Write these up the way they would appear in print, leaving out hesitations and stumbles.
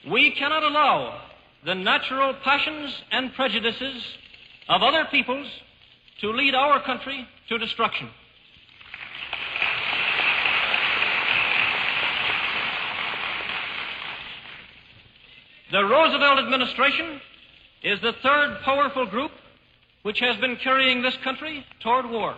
We cannot allow the natural passions and prejudices of other peoples to lead our country to destruction. The Roosevelt administration is the third powerful group which has been carrying this country toward war.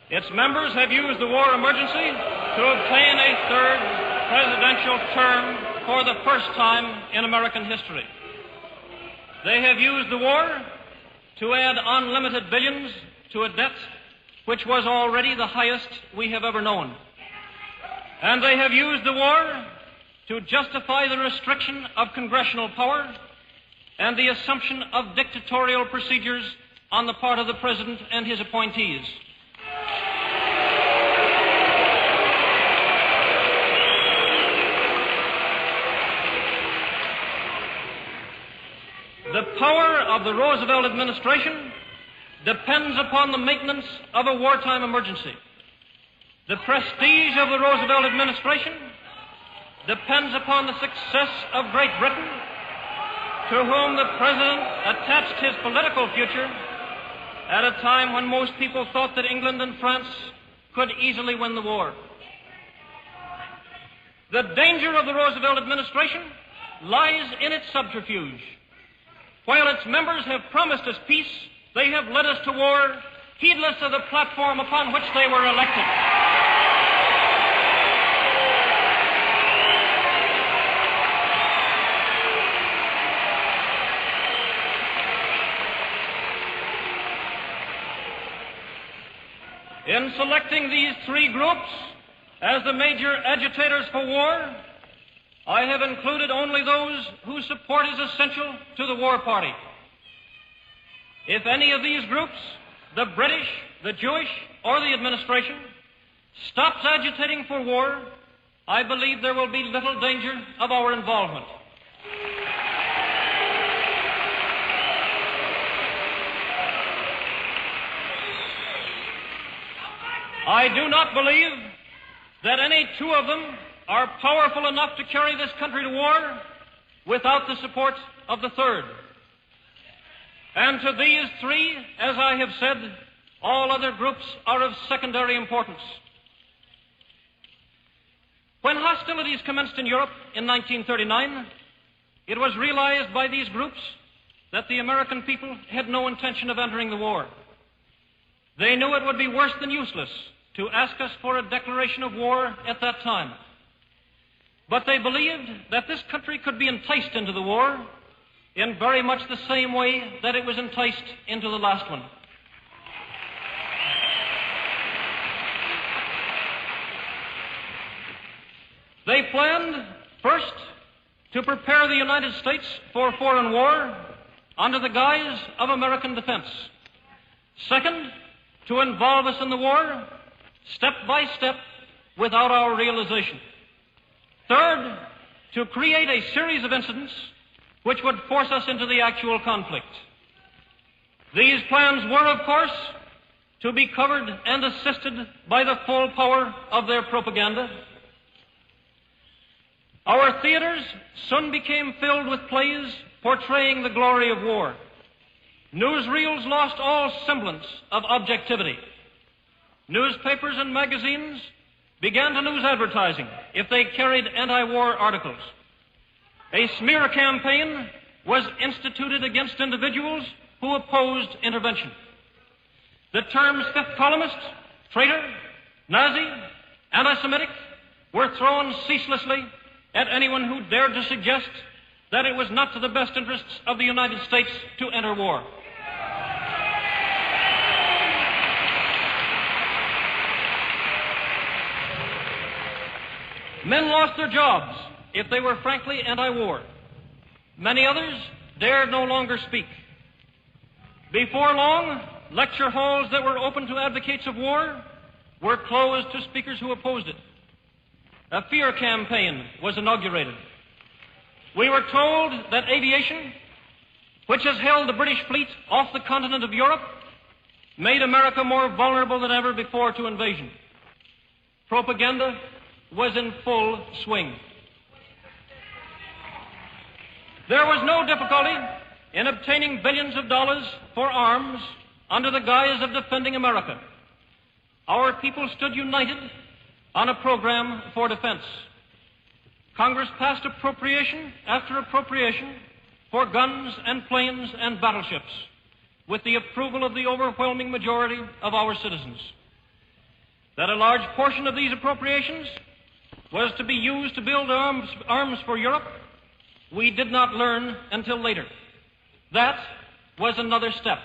Its members have used the war emergency to obtain a third presidential term for the first time in American history. They have used the war to add unlimited billions to a debt which was already the highest we have ever known. And they have used the war to justify the restriction of congressional power and the assumption of dictatorial procedures on the part of the President and his appointees. The power of the Roosevelt administration depends upon the maintenance of a wartime emergency. The prestige of the Roosevelt administration depends upon the success of Great Britain, to whom the President attached his political future at a time when most people thought that England and France could easily win the war. The danger of the Roosevelt administration lies in its subterfuge. While its members have promised us peace, they have led us to war, heedless of the platform upon which they were elected. In selecting these three groups as the major agitators for war, I have included only those whose support is essential to the war party. If any of these groups, the British, the Jewish, or the administration, stops agitating for war, I believe there will be little danger of our involvement. I do not believe that any two of them are powerful enough to carry this country to war without the support of the third. And to these three, as I have said, all other groups are of secondary importance. When hostilities commenced in Europe in 1939, it was realized by these groups that the American people had no intention of entering the war. They knew it would be worse than useless to ask us for a declaration of war at that time. But they believed that this country could be enticed into the war in very much the same way that it was enticed into the last one. They planned, first, to prepare the United States for foreign war under the guise of American defense. Second, to involve us in the war step by step without our realization. Third, to create a series of incidents which would force us into the actual conflict. These plans were, of course, to be covered and assisted by the full power of their propaganda. Our theaters soon became filled with plays portraying the glory of war. Newsreels lost all semblance of objectivity. Newspapers and magazines began to lose advertising if they carried anti-war articles. A smear campaign was instituted against individuals who opposed intervention. The terms fifth columnist, traitor, Nazi, anti-Semitic were thrown ceaselessly at anyone who dared to suggest that it was not to the best interests of the United States to enter war. Men lost their jobs if they were frankly anti-war. Many others dared no longer speak. Before long, lecture halls that were open to advocates of war were closed to speakers who opposed it. A fear campaign was inaugurated. We were told that aviation, which has held the British fleet off the continent of Europe, made America more vulnerable than ever before to invasion. Propaganda was in full swing. There was no difficulty in obtaining billions of dollars for arms under the guise of defending America. Our people stood united on a program for defense. Congress passed appropriation after appropriation for guns and planes and battleships with the approval of the overwhelming majority of our citizens. That a large portion of these appropriations was to be used to build arms for Europe, we did not learn until later. That was another step.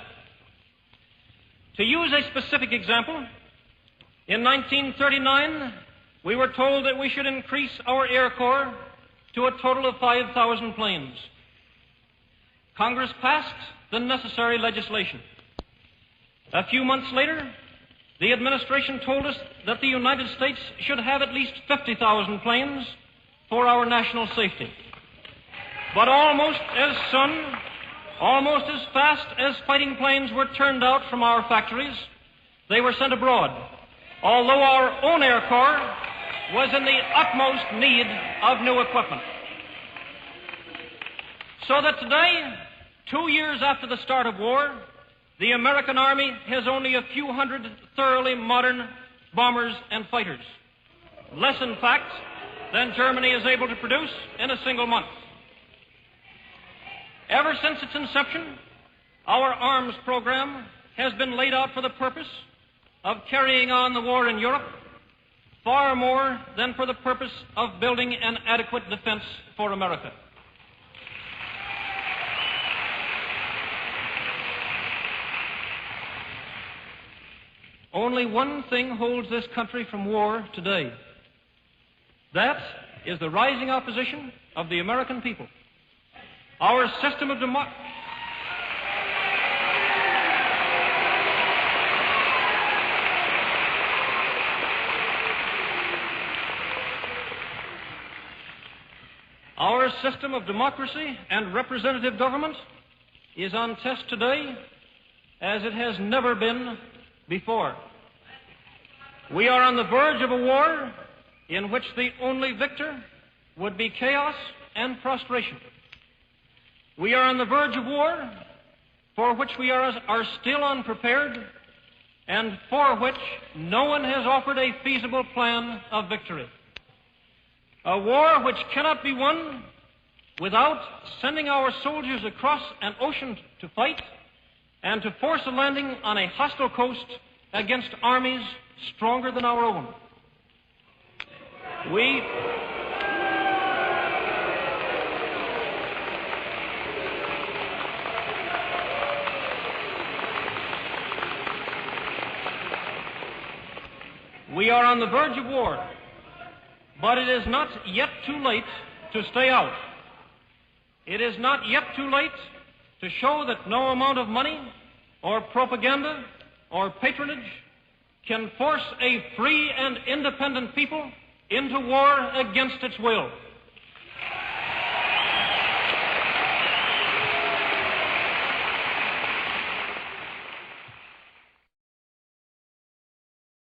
To use a specific example, in 1939, we were told that we should increase our Air Corps to a total of 5,000 planes. Congress passed the necessary legislation. A few months later, the administration told us that the United States should have at least 50,000 planes for our national safety. But almost as soon, almost as fast as fighting planes were turned out from our factories, they were sent abroad, although our own Air Corps was in the utmost need of new equipment. So that today, 2 years after the start of war, the American Army has only a few hundred thoroughly modern bombers and fighters, less in fact than Germany is able to produce in a single month. Ever since its inception, our arms program has been laid out for the purpose of carrying on the war in Europe far more than for the purpose of building an adequate defense for America. Only one thing holds this country from war today. That is the rising opposition of the American people. Our system of democracy. Our system of democracy and representative government is on test today as it has never been before. We are on the verge of a war in which the only victor would be chaos and prostration. We are on the verge of war for which we are still unprepared and for which no one has offered a feasible plan of victory. A war which cannot be won without sending our soldiers across an ocean to fight and to force a landing on a hostile coast against armies stronger than our own. We are on the verge of war, but it is not yet too late to stay out. It is not yet too late to show that no amount of money or propaganda or patronage can force a free and independent people into war against its will.